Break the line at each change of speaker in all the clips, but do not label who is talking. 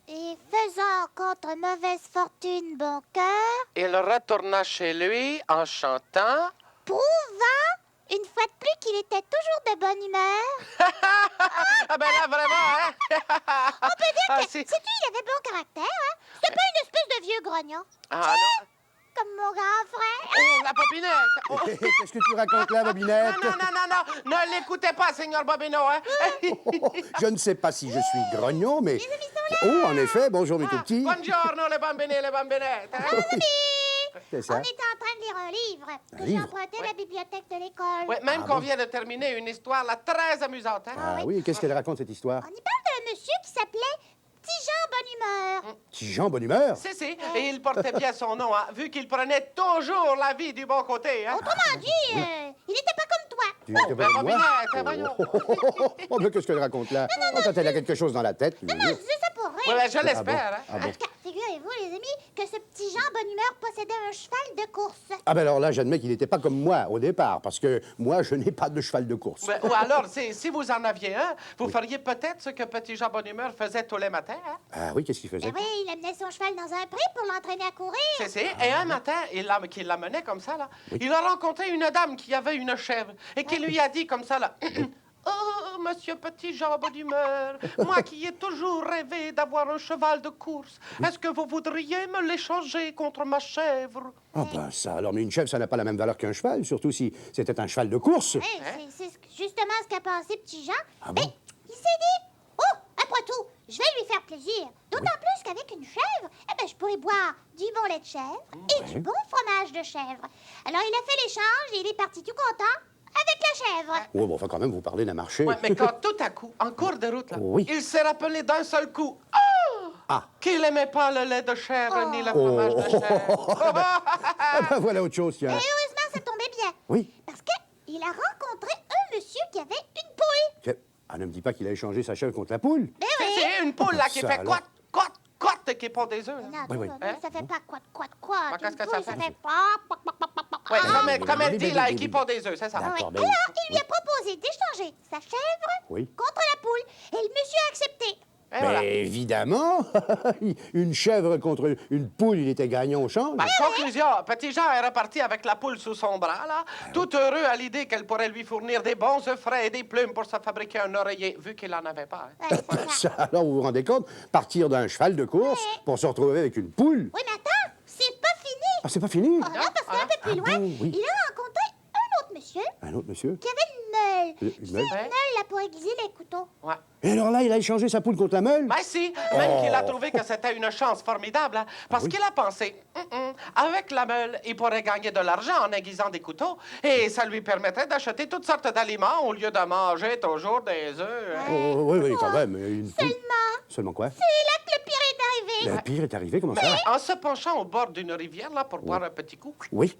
Et faisant contre mauvaise fortune bon cœur,
Il retourna chez lui en chantant.
prouva une fois de plus qu'il était toujours de bonne humeur.
Ah ben là, vraiment, hein?
On peut dire
Ah,
que
si.
sais-tu, il avait bon caractère, hein? C'était pas une espèce de vieux grognon,
Ah non.
comme mon grand frère.
Oh, la bobinette! Oh.
Qu'est-ce que tu racontes là, Bobinette?
Non, ne l'écoutez pas, Seigneur Bobino, hein?
Je ne sais pas si je suis grognon, mais... Oh, en effet, bonjour mes tout petits.
Buongiorno, les bambini, les bambinettes. Hein?
C'est
On
ça.
était en train de lire un livre que
Un
j'ai
livre?
emprunté à la bibliothèque de l'école.
Ouais, même
Ah
qu'on
bon?
vient de terminer une histoire là, très amusante. Hein?
Ah oui, qu'est-ce qu'elle raconte cette histoire?
On y parle d'un monsieur qui s'appelait Petit Jean Bonne Humeur.
Petit Jean Bonne Humeur?
Si, et il portait bien son nom, hein, vu qu'il prenait toujours la vie du bon côté. Hein?
Autrement dit, il n'était pas comme toi.
Tu n'étais pas
La
comme moi?
bobinette, voyons.
Oh, mais qu'est-ce qu'elle raconte là? Oh, quand elle a quelque chose dans la tête,
Non, c'est ça pour
Ouais,
rire.
ben, je l'espère. Hein?
Ah bon?
En tout cas, figurez-vous, les amis, que ce Petit Jean Bonne Humeur possédait un cheval de course.
Ah ben alors là, j'admets qu'il n'était pas comme moi au départ, parce que moi, je n'ai pas de cheval de course.
Ouais, ou alors, si vous en aviez un, vous feriez peut-être ce que Petit Jean Bonhumeur faisait tous les matins. Hein?
Ah oui, qu'est-ce qu'il faisait?
Eh oui, il amenait son cheval dans un pré pour l'entraîner à courir.
Et un matin, qu'il l'amenait comme ça, là, il a rencontré une dame qui avait une chèvre et qui lui a dit comme ça, là... Oh, monsieur Petit Jean Bonhumeur, moi qui ai toujours rêvé d'avoir un cheval de course, est-ce que vous voudriez me l'échanger contre ma chèvre?
Ah ben ça, alors, mais une chèvre, ça n'a pas la même valeur qu'un cheval, surtout si c'était un cheval de course.
Oui, c'est justement ce qu'a pensé Petit Jean.
Ah
Mais
bon?
il s'est dit, oh, après tout, je vais lui faire plaisir. D'autant plus qu'avec une chèvre, eh ben, je pourrais boire du bon lait de chèvre et du bon fromage de chèvre. Alors il a fait l'échange et il est parti tout content avec la chèvre.
Oh, bon, enfin, quand même, vous parlez d'un marché.
Ouais, mais quand tout à coup, en cours de route, là,
Oui.
il s'est rappelé d'un seul coup qu'il n'aimait pas le lait de chèvre ni le fromage de chèvre.
Ah ben voilà autre chose,
Et
tiens.
heureusement, ça tombait bien.
Oui.
Parce qu'il a rencontré un monsieur qui avait une poule.
Ah, ne me dis pas qu'il a échangé sa chèvre contre la poule.
Ben oui.
C'est une poule là qui
Ça,
fait
alors.
quat et qui pond des œufs. là.
Non,
Oui, oui.
non, ça fait pas quoi.
Bah, qu'est-ce
Une
que
poule,
ça fait?
fait pas.
Ouais,
Ah,
comme elle dit là,
oui,
et qui
oui.
pond des œufs, c'est ça.
oui.
D'accord, ben
Alors,
oui.
il lui a proposé d'échanger sa chèvre
Oui.
contre la poule. Et le monsieur a accepté.
Et
Mais
voilà.
évidemment, une chèvre contre une poule, il était gagnant au change.
Bah, conclusion, Petit Jean est reparti avec la poule sous son bras, là, tout heureux à l'idée qu'elle pourrait lui fournir des bons œufs frais et des plumes pour se fabriquer un oreiller, vu qu'il n'en avait pas. Hein.
Ouais, c'est ça.
Ça, alors, vous vous rendez compte, partir d'un cheval de course pour se retrouver avec une poule.
Oui, mais attends, c'est pas fini.
Ah, c'est pas fini?
Oh, non, parce qu'un peu plus loin,
bon, oui.
il a rencontré un autre monsieur
Un autre monsieur?
qui avait une meule.
Une
Tu sais,
meule?
une meule, là, pour aiguiser les couteaux.
Ouais.
Et alors là, il a échangé sa poule contre la meule?
Ben si, même qu'il a trouvé que c'était une chance formidable, hein, parce qu'il a pensé, avec la meule, il pourrait gagner de l'argent en aiguisant des couteaux, et ça lui permettrait d'acheter toutes sortes d'aliments au lieu de manger toujours des œufs. Hein.
Oh, oui, oui, quand même. Une poule. Seulement quoi?
C'est là que le pire est arrivé.
Le pire est arrivé, comment ça?
En se penchant au bord d'une rivière, là, pour boire un petit coup,
Oui.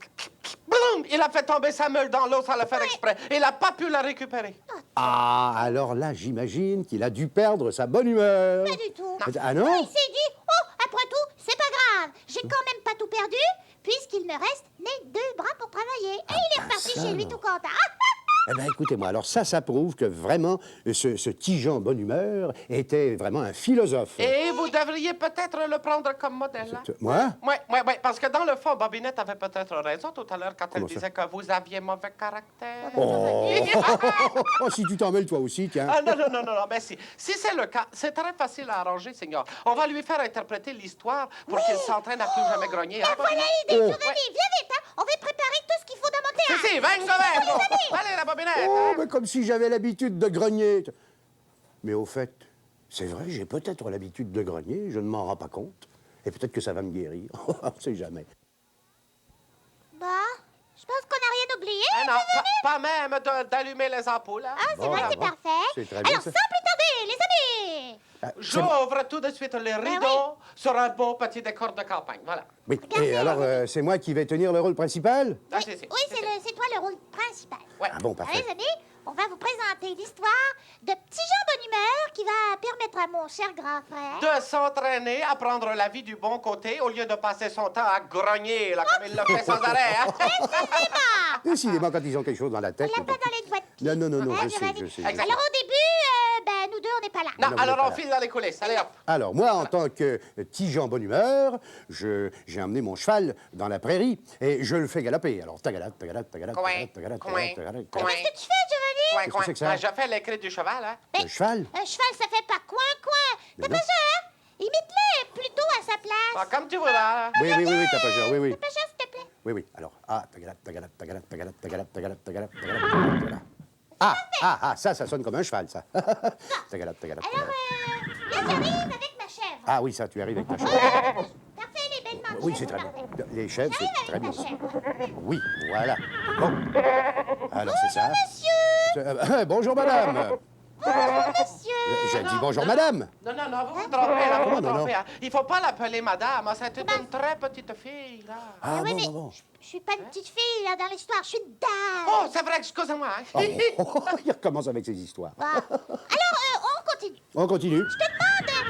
boum, il a fait tomber sa meule dans l'eau sans le faire exprès. Il n'a pas pu la récupérer.
Ah, alors là, j'imagine qu'il a dû perdre sa bonne humeur.
Pas du tout.
Ah non?
Il s'est dit, oh, après tout, c'est pas grave. J'ai quand même pas tout perdu, puisqu'il me reste mes 2 bras pour travailler. Et il est reparti
ça,
chez lui
alors.
tout content.
Eh bien, écoutez-moi, alors ça prouve que vraiment, ce Tigeon bonne humeur était vraiment un philosophe.
Et vous devriez peut-être le prendre comme modèle. Hein?
Moi?
Oui, parce que dans le fond, Bobinette avait peut-être raison tout à l'heure quand elle
Comment ça?
disait que vous aviez mauvais caractère.
Oh, si tu t'en mêles toi aussi, tiens.
Ah, non, mais si c'est le cas, c'est très facile à arranger, Seigneur. On va lui faire interpréter l'histoire pour qu'il s'entraîne à plus jamais grogner. Hein,
Voilà
Bobinette?
l'idée, Giovanni. Viens vite, hein. On va préparer tout ce qu'il faut dans mon théâtre.
Si, vengo. Allez, la Bobinette.
Oh,
hein?
mais comme si j'avais l'habitude de grogner. Mais au fait, c'est vrai, j'ai peut-être l'habitude de grogner, je ne m'en rends pas compte. Et peut-être que ça va me guérir. On ne sait jamais.
Bah, je pense qu'on n'a rien oublié.
Ah non, pas même d'allumer les ampoules. Hein?
Ah, c'est
Bon,
vrai,
bah,
c'est
bon.
parfait.
C'est très bien,
Alors,
ça.
sans plus tarder, les amis.
Ah, c'est-
J'ouvre tout de suite les rideaux
oui.
sur un beau petit décor de campagne. Voilà.
Oui. Et alors, c'est moi qui vais tenir le rôle principal?
Ah,
Oui, c'est toi le rôle principal.
Ouais.
Ah bon,
Alors,
parfait.
les amis, on va vous présenter l'histoire de Petit Jean Bonne Humeur qui va permettre à mon cher grand frère...
De s'entraîner à prendre la vie du bon côté au lieu de passer son temps à grogner, là, comme il le fait sans arrêt. Hein?
Décidément, quand ils ont quelque chose dans la tête...
On l'a pas dans les doigts de pied.
Non,
Hein,
je sais,
Giovanni?
je sais.
Exact.
Alors, au début, nous deux, on n'est pas là.
Non,
Non, vous
alors
n'êtes pas
on
là.
file dans les coulisses. Allez, hop.
Alors, moi, en tant que petit Jean Bonne Humeur, j'ai emmené mon cheval dans la prairie et je le fais galoper. Alors, tagalade, tagalade, tagalade,
Coin,
tagalade, tagalade,
coin,
tagalade,
coin.
tagalade.
Qu'est-ce que tu fais, Giovanni?
Coin,
Qu'est-ce que
coin.
c'est que ça?
Ben, je fais les cris du cheval, hein?
Le cheval?
Un cheval, ça fait pas coin. T'as
non.
pas ça, hein? Imite-le plutôt à sa place.
Ah, comme tu voudras.
Oui, t'as pas cher, oui.
T'as pas ça, s'il te plaît?
Oui. Alors, tagalade, tagalade, tagalade, tagalade, tagalade, tagalade, tagalade, tagalade, tagalade. Ça sonne comme un cheval, ça. Tagalade, tagalade,
Alors,
tagalade.
là, j'arrive avec ma chèvre.
Ah oui, ça, tu arrives avec ta chèvre.
Parfait, les belles manches.
Oui, c'est très bien. Les chèvres,
J'arrive
c'est très
avec
bien.
ma chèvre.
Oui, voilà. Bon. Alors, c'est ça.
Monsieur!
Bonjour, madame.
Bonjour, monsieur!
J'ai dit bonjour, madame.
Non, vous vous trompez, là, vous vous
non,
trompez. Hein. Il faut pas l'appeler madame, hein, c'est une très petite fille, là.
Ah,
oui,
bon,
mais
bon, bon.
je suis pas une petite fille, là, dans l'histoire. Je suis une dame.
Oh, c'est vrai, excusez-moi. Hein.
Il recommence avec ses histoires.
Bon. Alors, on continue.
On continue.
Je te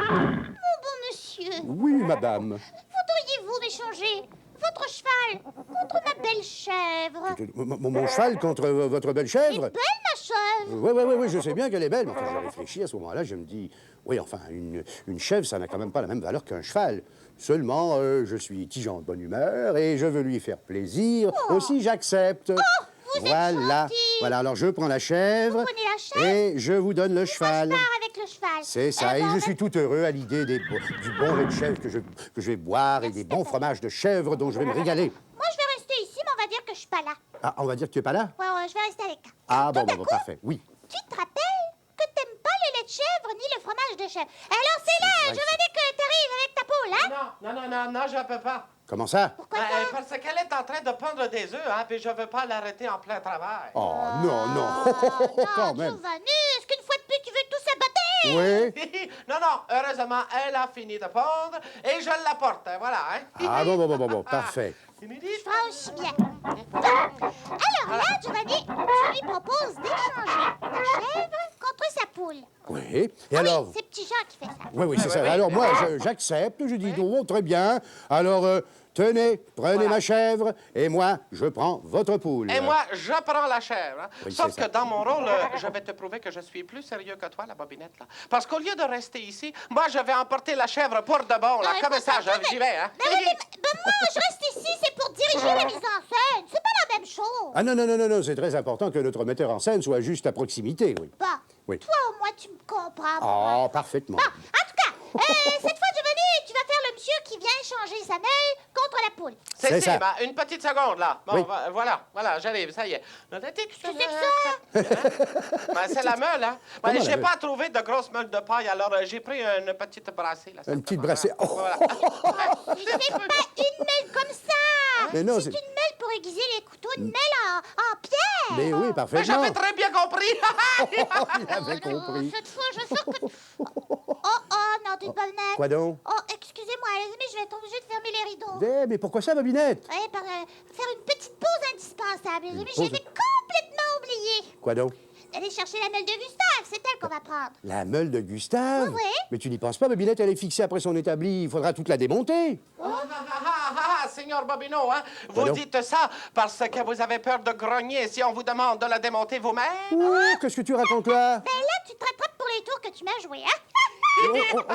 demande, mon bon monsieur,
Oui, madame.
voudriez-vous m'échanger votre cheval contre ma belle chèvre?
Mon cheval contre votre belle chèvre?
Belle, ma chèvre!
Oui, je sais bien qu'elle est belle. Mais enfin, je réfléchis à ce moment-là, je me dis, oui, enfin, une chèvre, ça n'a quand même pas la même valeur qu'un cheval. Seulement, je suis Tigeant de bonne humeur et je veux lui faire plaisir. Aussi, j'accepte.
vous êtes
Voilà.
gentil.
Voilà, alors je prends la chèvre.
Vous prenez la chèvre
et je vous donne le
Je
cheval.
pars avec le cheval.
C'est ça, et
bon,
je
ben,
suis tout heureux à l'idée du bon lait de chèvre que je vais boire et des bons fromages de chèvre dont je vais me régaler.
Moi, je vais rester ici, mais on va dire que je suis pas là.
Ah, on va dire que tu es pas là?
Ouais, je vais rester avec toi.
Ah,
Tout à
bon,
coup,
parfait, oui.
Tu te rappelles que t'aimes pas le lait de chèvre ni le fromage de chèvre. Alors, c'est là,
vrai.
je veux dire que t'arrives avec ta poule, hein?
Non, je peux pas.
Comment ça?
Pourquoi
Ben,
ça?
parce qu'elle est en train de pondre des œufs, hein, puis je veux pas l'arrêter en plein travail.
Oh, non, quand même.
Giovanni, est-ce qu'une fois de plus, tu veux tout saboter?
Oui?
non, heureusement, elle a fini de pondre et je l'apporte, hein, voilà. Hein.
Ah, bon, parfait.
Je ferai aussi bien. Alors là, Giovanni, je lui propose d'échanger ta chèvre contre sa poule.
Oui, et alors?
Oui, c'est Petit Jean qui fait ça.
Oui, c'est ça.
oui.
Alors, moi, j'accepte, je dis, oh, très bien. Alors, tenez, prenez
Voilà.
ma chèvre, et moi, je prends votre poule.
Et moi, je prends la chèvre. Hein.
Oui,
Sauf
c'est
que
ça.
dans mon rôle, je vais te prouver que je suis plus sérieux que toi, la bobinette. Là. Parce qu'au lieu de rester ici, moi, je vais emporter la chèvre pour de bon. Là.
Non,
Comme
écoute,
ça,
attends,
j'y vais. Hein.
Moi, je reste ici, c'est pour diriger la mise en scène. C'est pas la même chose.
Ah non, c'est très important que notre metteur en scène soit juste à proximité, oui.
Bon,
Oui.
toi, au moins, tu me comprends. moi.
Oh, parfaitement.
Bon, en tout cas, cette fois, Giovanni, tu vas faire le monsieur qui vient changer sa meule contre la poule.
C'est ça.
Ben, une petite seconde, là. Bon,
Oui.
voilà, j'arrive, ça y est.
Qu'est-ce que c'est que ça?
Ben, c'est la meule, hein. Ben,
Comment la
j'ai
meule?
pas trouvé de grosse meule de paille, alors j'ai pris une petite brassée. Là,
Une petite brassée. Oh.
Voilà.
C'est pas une meule comme ça.
Mais non,
c'est
c'est-
une meule pour aiguiser les couteaux, une meule en pierre.
Mais oui,
Ben,
parfaitement.
j'avais très bien compris.
Il avait
Oh, non,
compris.
cette fois, je sens que... Oh, non, t'es pas honnête.
Quoi donc?
Oh, excusez-moi, les amis, je vais être obligée de fermer les rideaux.
Eh, mais pourquoi ça, Bobinette?
Ouais, faire une petite pause indispensable, les amis.
pause?
J'avais complètement oublié.
Quoi donc?
D'aller chercher la meule de Gustave, c'est elle qu'on va prendre.
La meule de Gustave?
Oui.
Mais tu n'y penses pas, Bobinette, elle est fixée après son établi. Il faudra toute la démonter.
Signor Bobino, hein, vous
Pardon?
dites ça parce que vous avez peur de grogner si on vous demande de la démonter vous-même?
Qu'est-ce que tu racontes là?
Ben là, tu te rattrapes pour les tours que tu m'as joués, hein?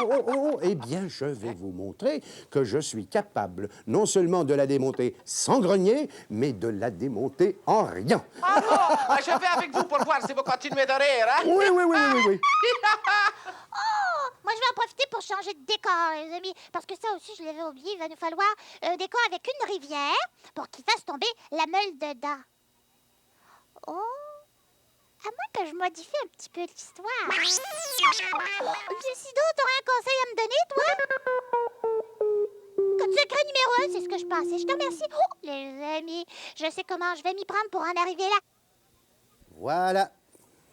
Oh. Eh bien, je vais vous montrer que je suis capable non seulement de la démonter sans grogner, mais de la démonter en rien.
Ah bon? Je vais avec vous pour voir si vous continuez de rire, hein?
Oui.
Oh, moi, je vais en profiter pour changer de décor, les amis. Parce que ça aussi, je l'avais oublié. Il va nous falloir un décor avec une rivière pour qu'il fasse tomber la meule dedans. Oh, à moins que je modifie un petit peu l'histoire. Lucido, t'aurais un conseil à me donner, toi? passé. Je te remercie. Oh, les amis, je sais comment je vais m'y prendre pour en arriver là.
Voilà.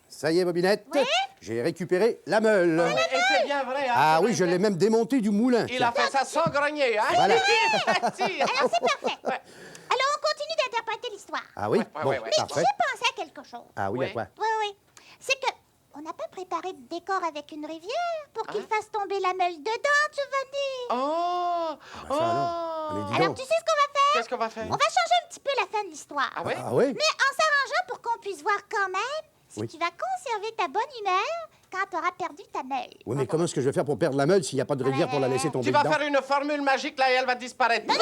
Ça y est, Bobinette.
Oui?
J'ai récupéré la meule.
Et c'est bien vrai, hein?
Ah
c'est
oui,
vrai
je
que-
l'ai même démonté du moulin.
Il a fait ça sans grogner, hein?
Voilà.
Alors, c'est parfait. Alors, on continue d'interpréter l'histoire.
Ah oui?
Ouais,
Bon,
ouais.
Mais
parfait.
j'ai pensé à quelque chose.
Ah oui, à
Oui.
quoi?
Oui, oui. C'est que on n'a pas préparé de décor avec une rivière pour qu'il fasse tomber la meule dedans, Giovanni.
Oh!
bah ça, alors. Mais dis
Alors,
donc.
tu sais ce qu'on va faire?
Qu'est-ce qu'on va faire?
On va changer un petit peu la fin de l'histoire.
Ah oui?
Ah oui?
Mais en s'arrangeant pour qu'on puisse voir quand même si
Oui.
tu vas conserver ta bonne humeur quand tu auras perdu ta meule.
Oui, mais comment est-ce que je vais faire pour perdre la meule s'il n'y a pas de rivière pour la laisser tomber
Tu vas
dedans?
faire une formule magique, là, et elle va disparaître.
Non,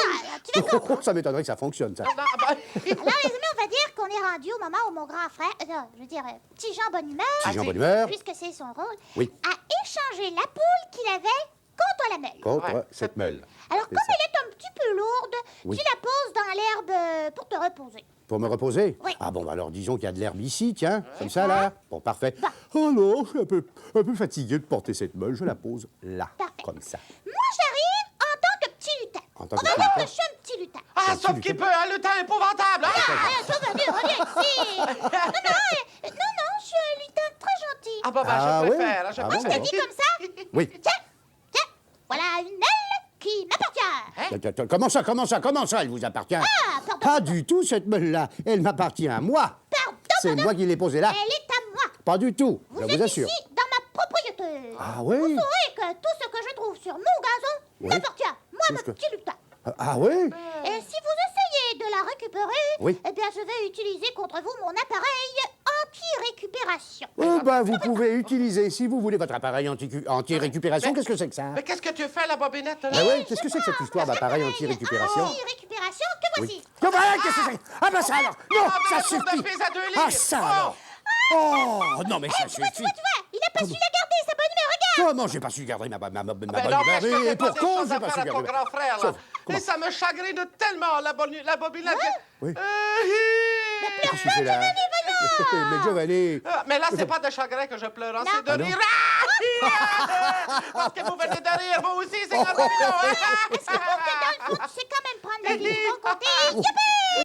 tu vas comprendre.
Ça m'étonnerait que ça fonctionne, ça.
Non, ah bah-
Alors, les amis, on va dire qu'on est rendu au moment où mon grand frère, je veux dire, petit Jean Bonne Humeur,
Petit Jean Bonne Humeur.
puisque c'est son rôle,
Oui.
a échangé la poule qu'il avait contre la meule.
Contre
Ouais.
cette meule.
Alors,
C'est
comme
ça.
elle est un petit peu lourde,
Oui.
tu la poses dans l'herbe pour te reposer.
Pour me reposer?
Oui.
Ah bon, bah alors disons qu'il y a de l'herbe ici, tiens, comme ça, là. Bon, parfait. Oh non, je suis un peu fatigué de porter cette meule. Je la pose là,
Parfait.
comme ça.
Moi, j'arrive en tant que petit lutin.
En tant
On
que
va
petit
dire
lutin.
que je suis un petit lutin.
Ah,
C'est un
sauf
petit
qu'il peut,
lutin.
hein, le temps épouvantable, hein?
Giovanni, reviens ici. Non, je suis un lutin très gentil.
Ah, bah,
Ah,
je
oui?
préfère. Je
Ah
Moi, je
bon,
te
bon.
dis comme ça.
Oui.
Tiens, voilà une meule qui m'appartient.
Comment ça, elle vous appartient?
Ah, pardon.
Pas du tout, cette meule-là. Elle m'appartient à moi.
Pardon,
C'est moi qui l'ai posée là.
elle est à moi.
Pas du tout,
Vous
je
êtes
vous assure.
ici dans ma propriété.
Ah oui?
Vous saurez que tout ce que je trouve sur mon gazon
Oui.
m'appartient. Moi,
Tout
mon
ce que-
petit lutin.
Ah oui?
Et si vous essayez de la récupérer,
Oui.
eh bien, je vais utiliser contre vous mon appareil anti-récupération.
Oh, ben, vous pouvez utiliser, si vous voulez, votre appareil anti-récupération.
Mais-
Qu'est-ce que c'est que ça?
Mais qu'est-ce que tu fais, la bobinette, là?
Ah oui, qu'est-ce que c'est que cette histoire d'appareil anti-récupération?
Anti-récupération que voici.
Oh, ben, qu'est-ce que c'est? Ah ben ça alors! Non,
Ah, ben,
ça
la tour de
suffit!
Pise à 2 livres.
Ah, ça alors! Oh, non, mais ça
Tu vois,
suffit!
il a pas su la garder, sa bonne humeur, regarde.
Comment j'ai pas su garder ma bonne
Ben non, mais
humeur?
je peux
Et
pas
pour
des
cause,
choses
j'ai
à
pas
faire
su
à ton
garder.
grand frère, là.
Sauf- comment?
Et ça me chagrine tellement, la bobinette.
Oui.
que-
Qu'est-ce que tu fais là? Mais Giovanni!
Ah, mais là, c'est pas de chagrin que je pleure, hein, c'est de
Ah non?
rire. Ah! Parce que vous venez de rire, vous aussi, c'est comme ça.
Est-ce que dans le fond, tu sais quand même prendre la vie de bon côté? Youpi!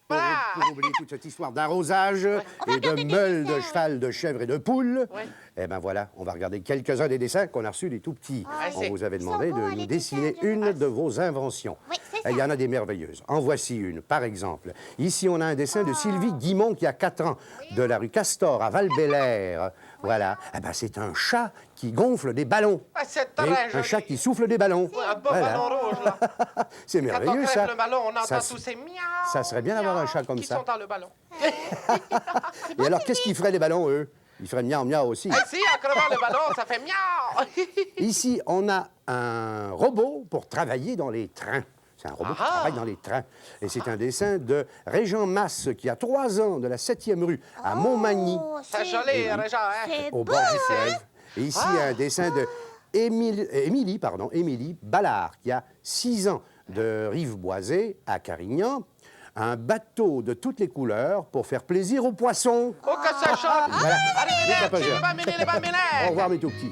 Voilà.
Pour oublier toute cette histoire d'arrosage et de
regarder des
meules, de
dessins.
cheval, de chèvre et de poule,
Ouais.
eh ben voilà, on va regarder quelques-uns des dessins qu'on a reçus des tout petits.
c'est-
On vous avait
Ils sont
demandé
beaux,
de
hein,
nous
les
dessiner
dessins,
une de vos inventions.
Oui, c'est
Et
ça.
il y en a des merveilleuses. En voici une, par exemple. Ici, on a un dessin de Sylvie Guimont qui a 4 ans, de la rue Castor à Val-Bélair. Voilà. Eh ben, c'est un chat qui gonfle des ballons.
Ah, c'est
Oui,
très
un
joli.
chat qui souffle des ballons.
Ouais, un beau
Voilà.
ballon rouge, là.
C'est
Quand on
merveilleux,
crève
ça.
le ballon, on entend
Ça,
tous ces miaou.
ça serait bien d'avoir un chat comme
qui
ça.
sont dans le ballon.
Et alors, qu'est-ce qu'ils feraient, les ballons, eux? Ils feraient miaou miaou aussi.
Et si, en crevant le ballon, ça fait miaou.
Ici, on a un robot pour travailler dans les trains. C'est un robot qui
Ah!
travaille dans les trains. Et c'est un dessin de Régent Masse, qui a 3 ans, de la 7e rue, à Montmagny,
Oh,
C'est joli, Régent, hein?
C'est
au
beau,
bord du
hein?
fleuve. Et ici, un dessin de Émilie Ballard, qui a 6 ans, de Rive-Boisée à Carignan. Un bateau de toutes les couleurs pour faire plaisir aux poissons.
Oh, que ça chante.
Voilà.
Arrivederci,
Tapageur.
les bambini, les bambines.
Au revoir, mes tout petits.